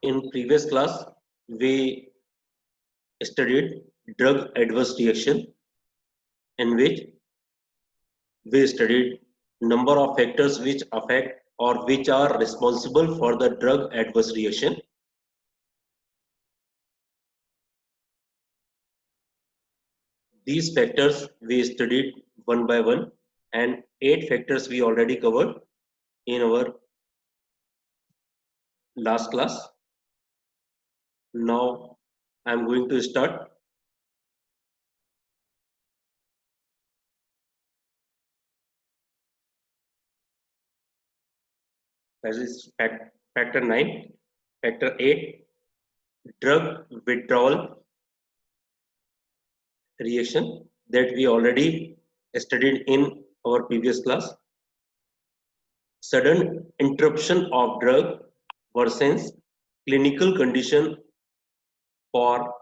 In previous class, we studied drug adverse reaction, in which we studied number of factors which affect or which are responsible for the drug adverse reaction. These factors we studied one by one, and 8 factors we already covered in our last class. Now I'm going to start. That is factor 9. Factor 8, drug withdrawal reaction, that we already studied in our previous class. Sudden interruption of drug worsens clinical condition for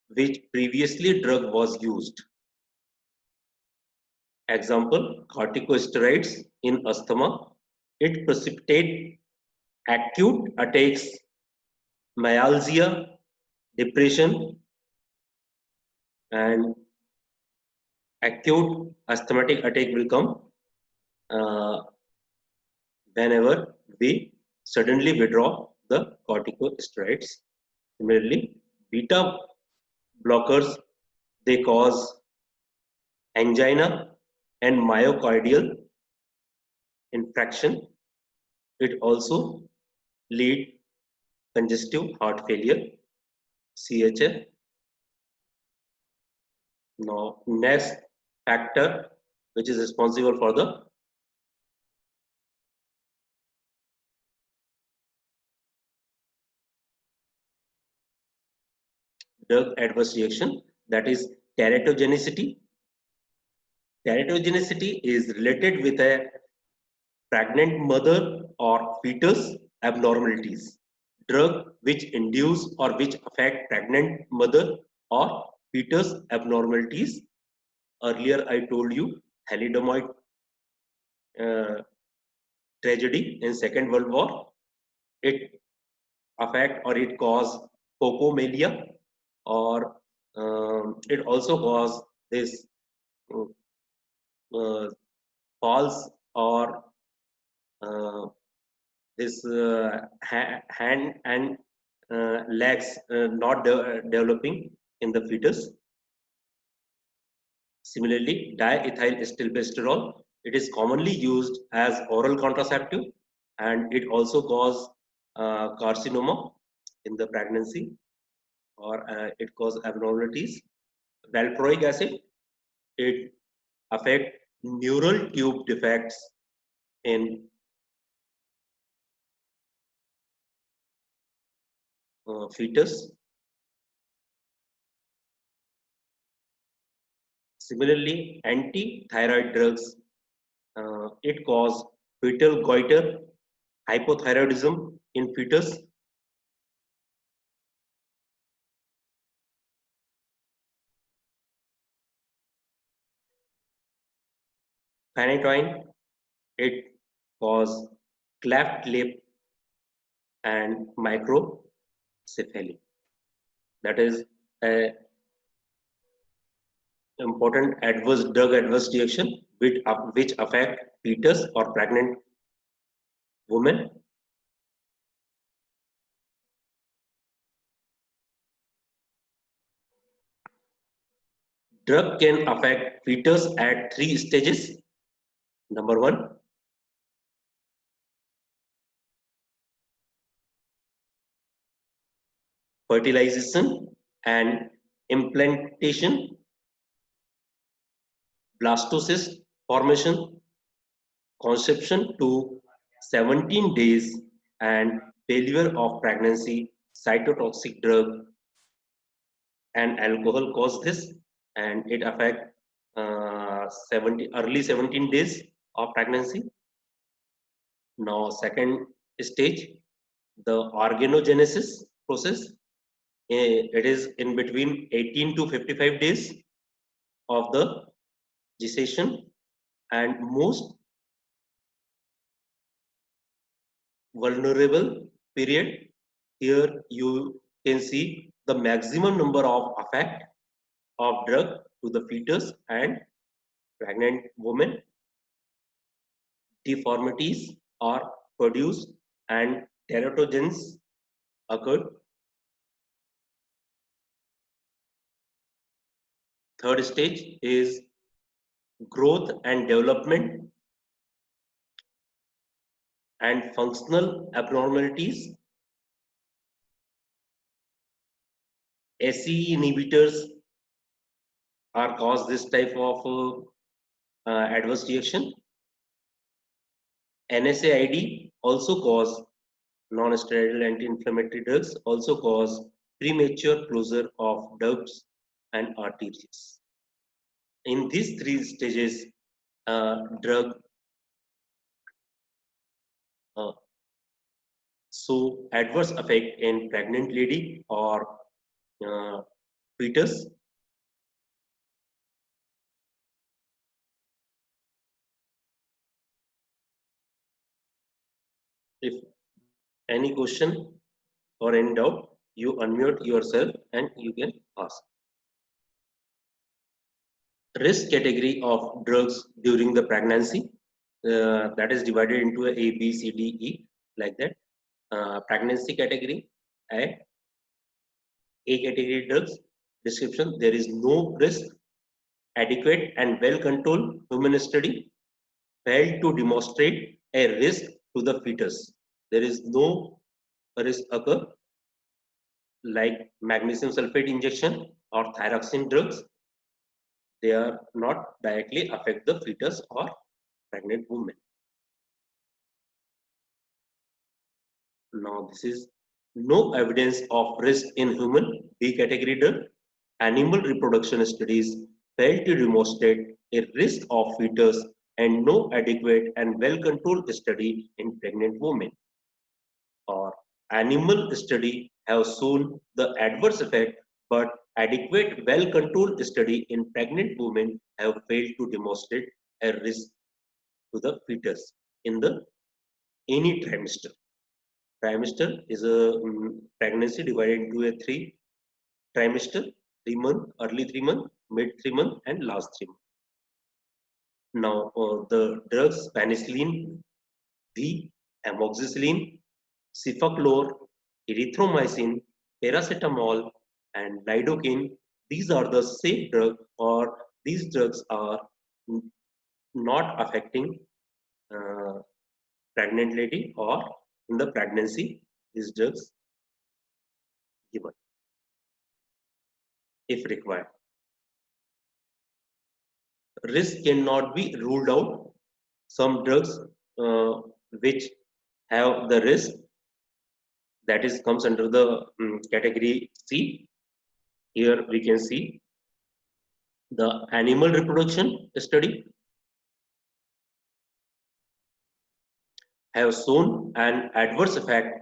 which previously drug was used. Example, corticosteroids in asthma. It precipitates acute attacks, myalgia, depression, and acute asthmatic attack will come uh, whenever we suddenly withdraw the corticosteroids. Similarly, beta blockers, they cause angina and myocardial infarction. It also lead congestive heart failure, CHF. Now, next factor which is responsible for the drug adverse reaction, that is teratogenicity. Teratogenicity is related with a pregnant mother or fetus abnormalities. Drug which induce or which affect pregnant mother or fetus abnormalities. Earlier I told you thalidomide uh, tragedy in Second World War. It affect or it cause cocomelia, or it also cause this uh, false or this hand and legs not developing in the fetus. Similarly, diethyl stilbestrol, it is commonly used as oral contraceptive, and it also cause carcinoma in the pregnancy, or it cause abnormalities. Valproic acid, it affect neural tube defects in fetus. Similarly, anti-thyroid drugs, it cause fetal goiter, hypothyroidism in fetus. Phenytoin, it cause cleft lip and microcephaly. That is a important adverse drug adverse reaction which affect fetus or pregnant women. Drug can affect fetus at 3 stages. Number 1, fertilization and implantation, blastocyst formation, conception to 17 days, and failure of pregnancy. Cytotoxic drug and alcohol cause this, and it affect early 17 days of pregnancy. Now, second stage, the organogenesis process. It is in between 18 to 55 days of the gestation, and most vulnerable period Here you can see the maximum number of effect of drug to the fetus and pregnant women. Deformities are produced and teratogens occur. Third stage is growth and development and functional abnormalities. SE inhibitors are cause this type of adverse reaction. NSAID also cause non-steroidal anti-inflammatory drugs also cause premature closure of ducts and arteries. In these three stages, drug uh, so adverse effect in pregnant lady or uh, fetus. If any question or any doubt, you unmute yourself and you can ask. Risk category of drugs during the pregnancy, that is divided into A, B, C, D, E, like that. Pregnancy category, A category drugs. Description: there is no risk. Adequate and well controlled human study failed to demonstrate a risk to the fetus. There is no risk occur, like magnesium sulfate injection or thyroxine drugs. They are not directly affect the fetus or pregnant woman. Now this is no evidence of risk in human. B category drug. Animal reproduction studies failed to demonstrate a risk of fetus and no adequate and well-controlled study in pregnant women. Or animal study have shown the adverse effect, but adequate well-controlled study in pregnant women have failed to demonstrate a risk to the fetus in the any trimester. Trimester is a pregnancy divided into a three trimester: 3 month, early 3 month, mid 3 month, and last 3 month. Now the drugs penicillin, V, amoxicillin, cefaclor, erythromycin, paracetamol, and lidocaine. These are the safe drugs, or these drugs are not affecting uh, pregnant lady or in the pregnancy. These drugs given if required. Risk cannot be ruled out. Some drugs which have the risk, that is comes under the category C. Here we can see the animal reproduction study have shown an adverse effect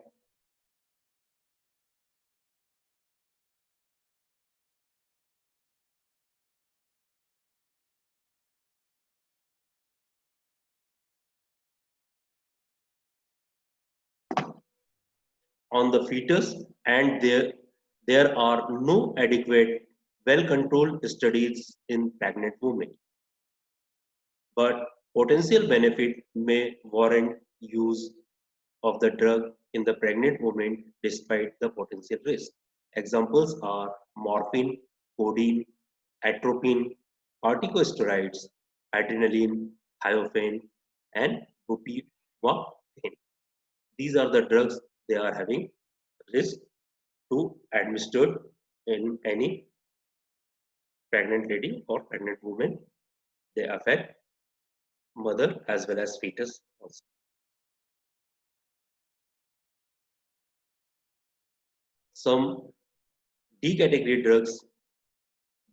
on the fetus, and there are no adequate well controlled studies in pregnant women, but potential benefit may warrant use of the drug in the pregnant woman despite the potential risk. Examples are morphine, codeine, atropine, corticosteroids, adrenaline, thiophan, and bupivacaine. These are the drugs they are having risk to administered in any pregnant lady or pregnant woman. They affect mother as well as fetus also. Some D category drugs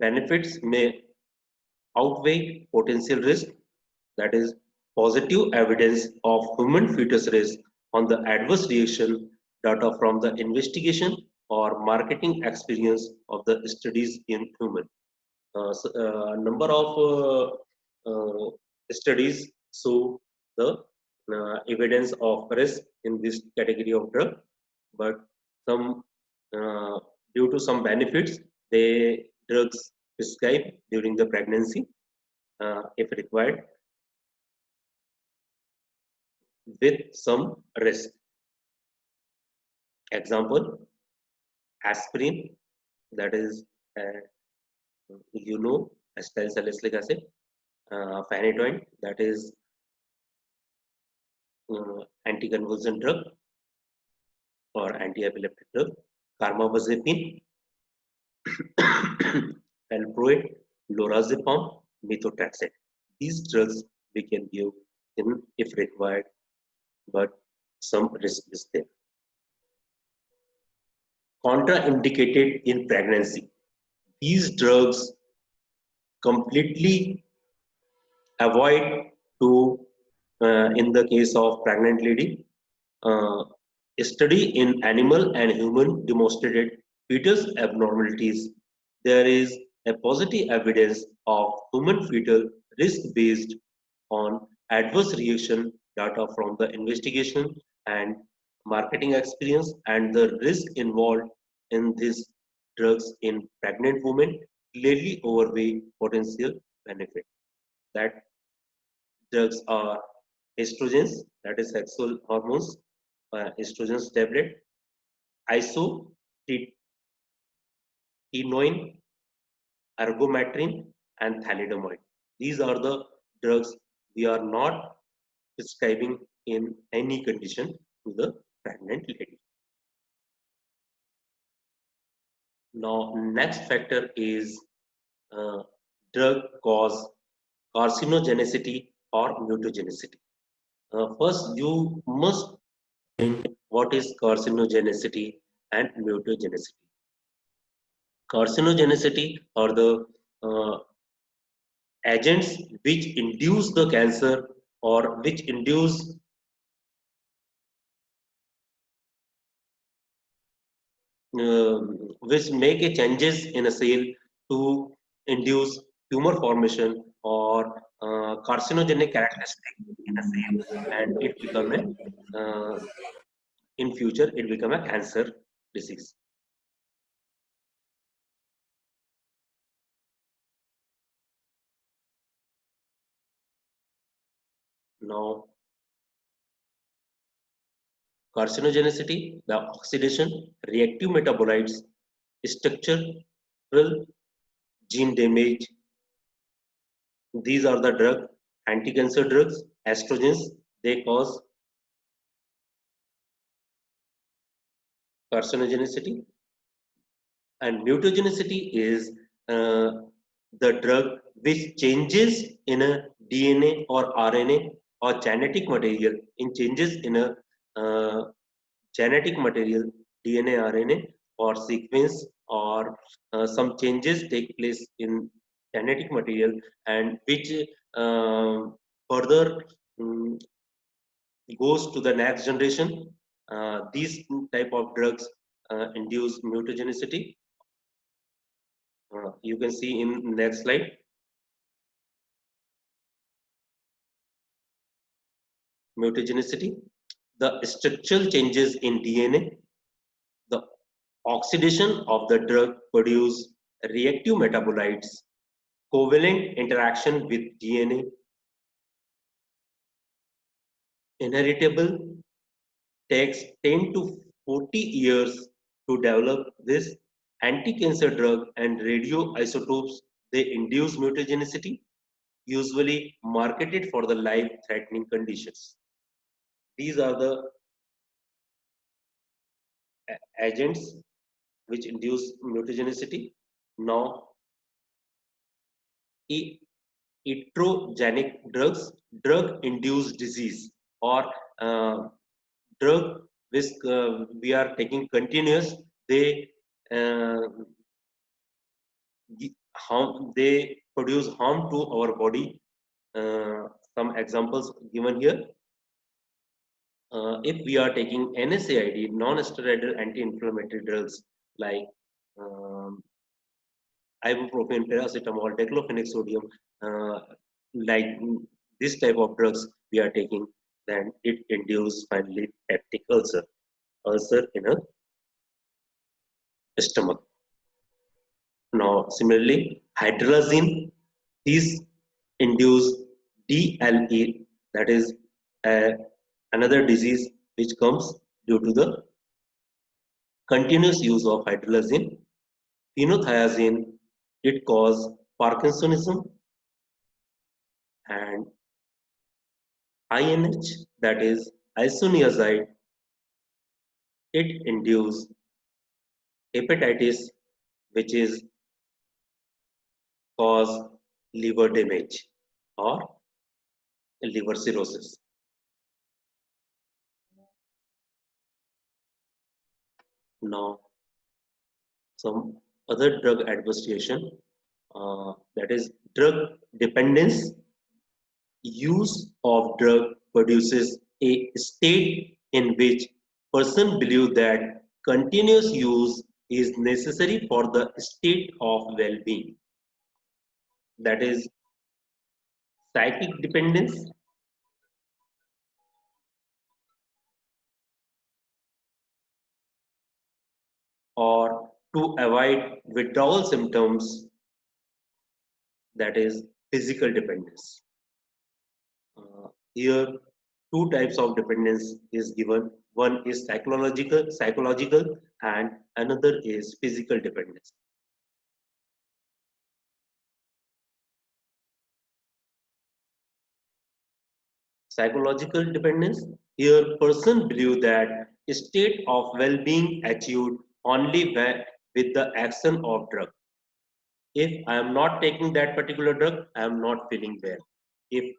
benefits may outweigh potential risk, that is positive evidence of human fetus risk on the adverse reaction data from the investigation or marketing experience of the studies in human. Number of studies show the evidence of risk in this category of drug, but Some due to some benefits, they drugs prescribed during the pregnancy if required with some risk. Example, aspirin, that is, uh, acetyl salicylic acid, phenytoin, that is anticonvulsant drug or anti-epileptic drug, carbamazepine, valproate, lorazepam, methotrexate. These drugs we can give in if required, but some risk is there. Contraindicated in pregnancy. These drugs completely avoid to, in the case of pregnant lady, uh, a study in animal and human demonstrated fetus abnormalities. There is a positive evidence of human fetal risk based on adverse reaction data from the investigation and marketing experience, and the risk involved in these drugs in pregnant women clearly outweigh potential benefit. That drugs are estrogens, that is sexual hormones, estrogens tablet, isotretinoin, ergometrin, and thalidomide. These are the drugs we are not prescribing in any condition to the pregnant lady. Now, next factor is uh, drug cause carcinogenicity or mutagenicity. First, you must know what is carcinogenicity and mutagenicity. Carcinogenicity are the uh, agents which induce the cancer or which induce which make a changes in a cell to induce tumor formation or carcinogenic characteristic in a cell, and it become a in future it become a cancer disease. Now, carcinogenicity, the oxidation, reactive metabolites, structural gene damage. These are the drug, anti-cancer drugs, estrogens. They cause carcinogenicity, and mutagenicity is uh, the drug which changes in a DNA or RNA or genetic material, in changes in a genetic material, DNA, RNA, or sequence, or some changes take place in genetic material, and which uh, further um, goes to the next generation. These type of drugs induce mutagenicity. You can see in next slide. Mutagenicity, the structural changes in DNA, the oxidation of the drug produce reactive metabolites, covalent interaction with DNA, inheritable, takes 10 to 40 years to develop this anti-cancer drug, and radioisotopes, they induce mutagenicity, usually marketed for the life-threatening conditions. These are the agents which induce mutagenicity. Now, iatrogenic drugs, drug-induced disease, or uh, drug which we are taking continuous, they uh, harm, they produce harm to our body. Some examples given here. If we are taking NSAID, non-steroidal anti-inflammatory drugs like um, ibuprofen, paracetamol, diclofenac sodium, uh, like this type of drugs we are taking, then it induces finally peptic ulcer in a stomach. Now, similarly, hydrazine, these induce DLE, that is uh, another disease which comes due to the continuous use of hydrazine. Phenothiazine, it causes Parkinsonism, and INH, that is isoniazide, it induces hepatitis, which is cause liver damage or liver cirrhosis. Now, some other drug administration, that is drug dependence. Use of drug produces a state in which person believe that continuous use is necessary for the state of well-being. That is psychic dependence, or to avoid withdrawal symptoms, that is physical dependence. Here, two types of dependence is given. One is psychological, and another is physical dependence. Psychological dependence. Here, person believe that a state of well-being achieved only with the action of drug. If I am not taking that particular drug, I am not feeling well. If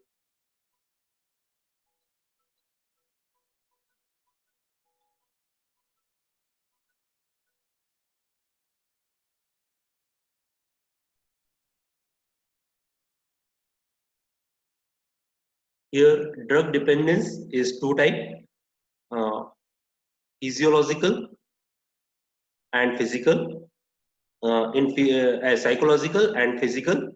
here drug dependence is two type, uh, physiological and physical. Psychological and physical.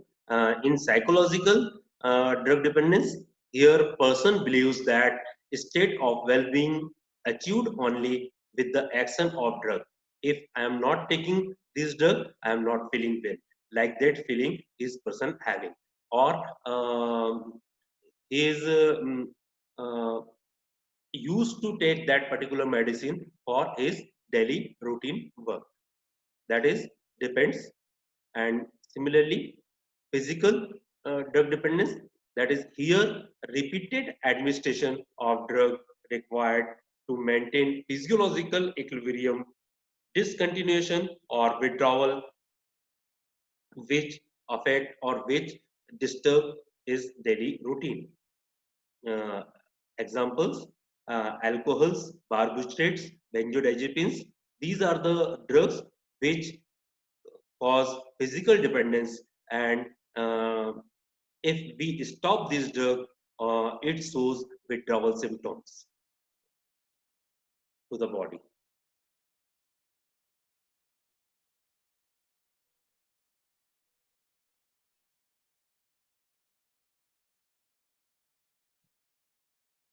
In psychological drug dependence, here person believes that state of well-being achieved only with the action of drug. If I am not taking this drug, I am not feeling well. Like that feeling is person having, or he is uh, used to take that particular medicine for his daily routine work. That is depends. And similarly, physical drug dependence, that is here repeated administration of drug required to maintain physiological equilibrium, discontinuation or withdrawal which affect or which disturb his daily routine. Uh, Examples, alcohols, barbiturates, benzodiazepines. These are the drugs which cause physical dependence, and uh, if we stop this drug, it shows withdrawal symptoms to the body.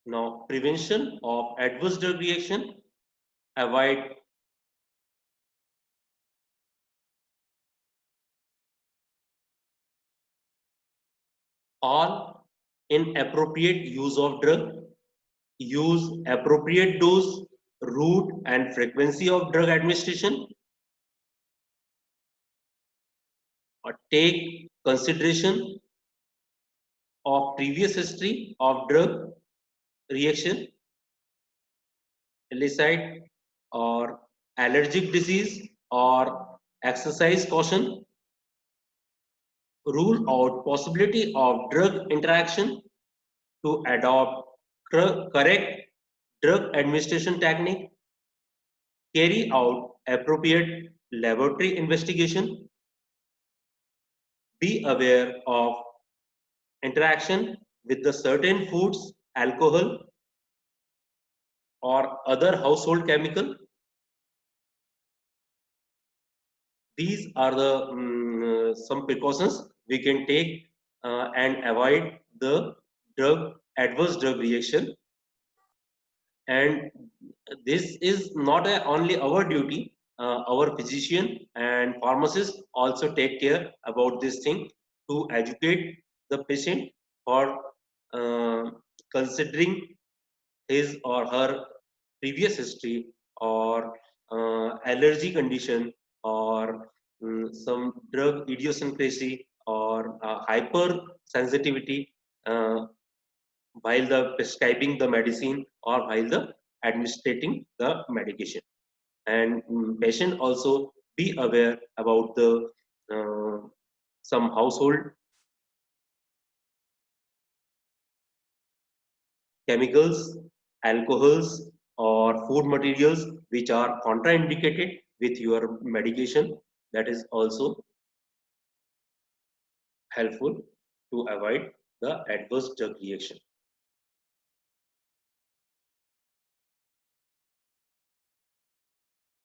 Now, prevention of adverse drug reaction, avoid all inappropriate use of drug, use appropriate dose, route and frequency of drug administration, or take consideration of previous history of drug reaction, illicit or allergic disease, or exercise caution, rule out possibility of drug interaction, to adopt correct drug administration technique, carry out appropriate laboratory investigation, be aware of interaction with the certain foods, alcohol, or other household chemical. These are the some precautions we can take and avoid the adverse drug reaction. And this is not only our duty, our physician and pharmacist also take care about this thing to educate the patient for uh, considering his or her previous history or allergy condition or some drug idiosyncrasy or hypersensitivity uh, while the prescribing the medicine or while the administrating the medication. And patient also be aware about the uh, some household chemicals, alcohols, or food materials which are contraindicated with your medication. That is also helpful to avoid the adverse drug reaction.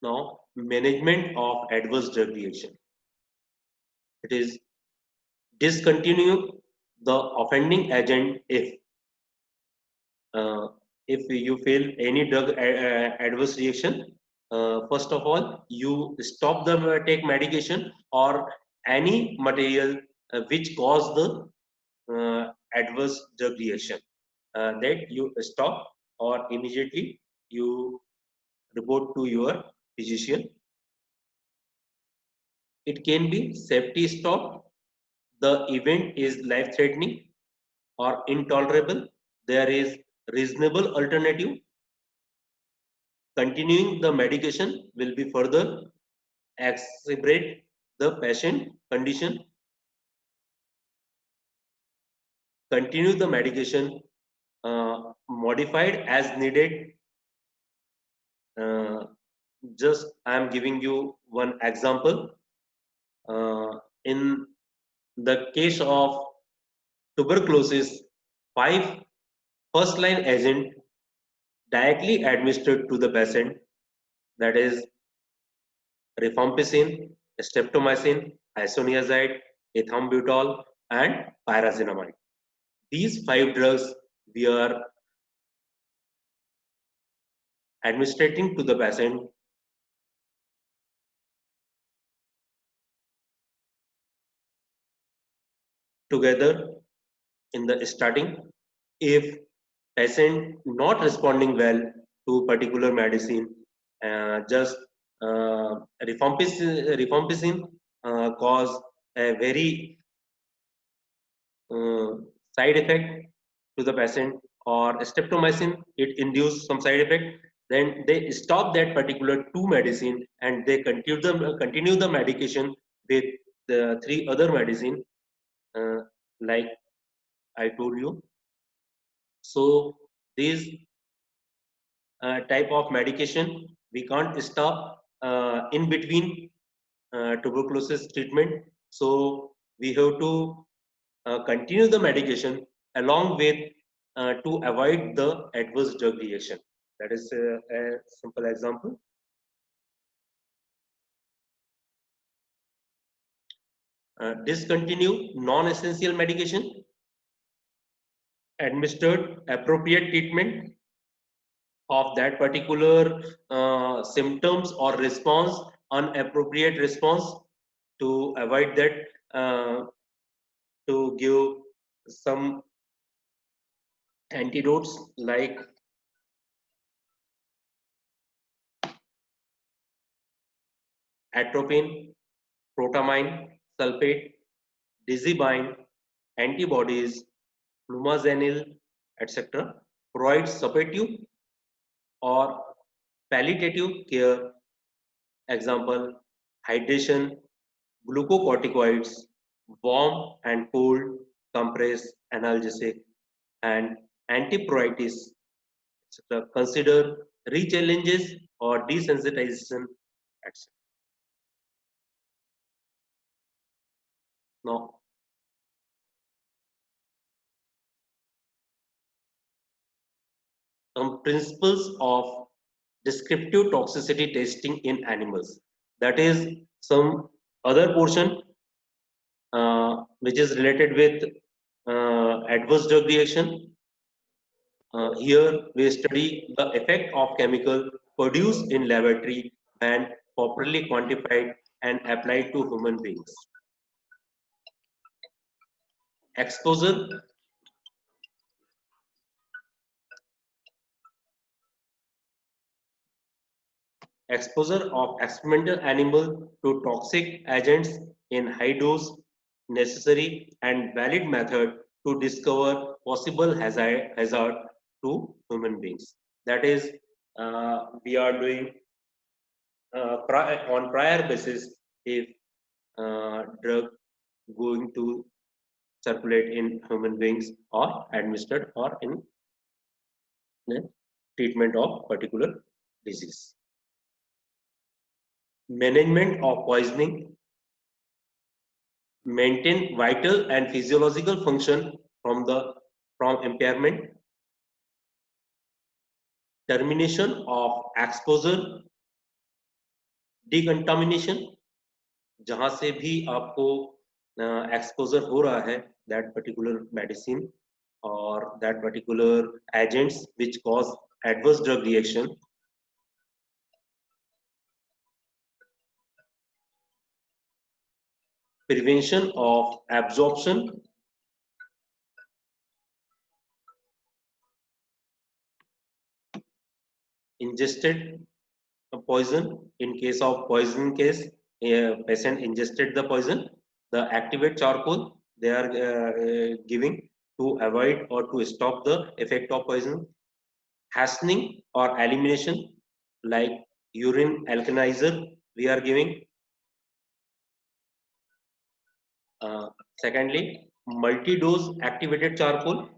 Now, management of adverse drug reaction. It is discontinue the offending agent uh, if you feel any drug adverse reaction. First of all, you stop the take medication or any material which cause the adverse drug reaction, that you stop or immediately you report to your physician. It can be safety stop. The event is life threatening or intolerable. There is reasonable alternative. Continuing the medication will be further exacerbate the patient condition. Continue the medication modified as needed. Uh, just I am giving you one example. In the case of tuberculosis, 5 first line agent directly administered to the patient, that is rifampicin, streptomycin, isoniazid, ethambutol, and pyrazinamide. These 5 drugs we are administering to the patient together in the starting. If patient not responding well to particular medicine, just rifampicin cause a very uh, side effect to the patient, or streptomycin it induce some side effect, then they stop that particular two medicine and they continue the medication with the 3 other medicine, uh, like I told you. So these type of medication we can't stop in between tuberculosis treatment. So we have to continue the medication along with to avoid the adverse drug reaction. That is a simple example. Discontinue non-essential medication, administered appropriate treatment of that particular symptoms or response, unappropriate response, to avoid that, uh, to give some antidotes like atropine, protamine, sulfate, dizibine, antibodies, flumazenil, etc. Provide supportive or palliative care. Example: hydration, glucocorticoids, warm and cold compress analgesic, and antipruritis, etc. Consider re-challenges or desensitization, etc. Now, some principles of descriptive toxicity testing in animals. That is some other portion which is related with adverse drug reaction. Here we study the effect of chemical produced in laboratory when properly quantified and applied to human beings. Exposure. Exposure of experimental animal to toxic agents in high dose, necessary and valid method to discover possible hazard to human beings. That is, we are doing on prior basis if drug going to circulate in human beings or administered or in the treatment of particular disease. Management of poisoning. Maintain vital and physiological function from impairment. Termination of exposure. Decontamination. जहां से भी आपको exposure हो रहा है that particular medicine or that particular agents which cause adverse drug reaction. Prevention of absorption. Ingested poison. In case of poison case, a patient ingested the poison, the activate charcoal they are giving to avoid or to stop the effect of poison. Hastening or elimination, like urine alkalizer we are giving. Secondly, multi-dose activated charcoal.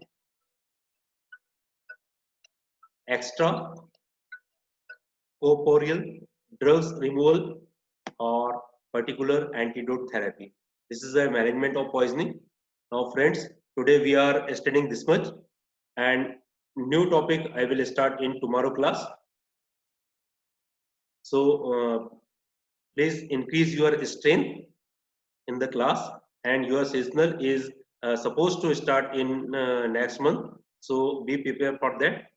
Extra corporeal drugs removal or particular antidote therapy. This is the management of poisoning. Now friends, today we are studying this much, and new topic I will start in tomorrow class. So please increase your strength in the class, and your seasonal is supposed to start in next month, so be prepared for that.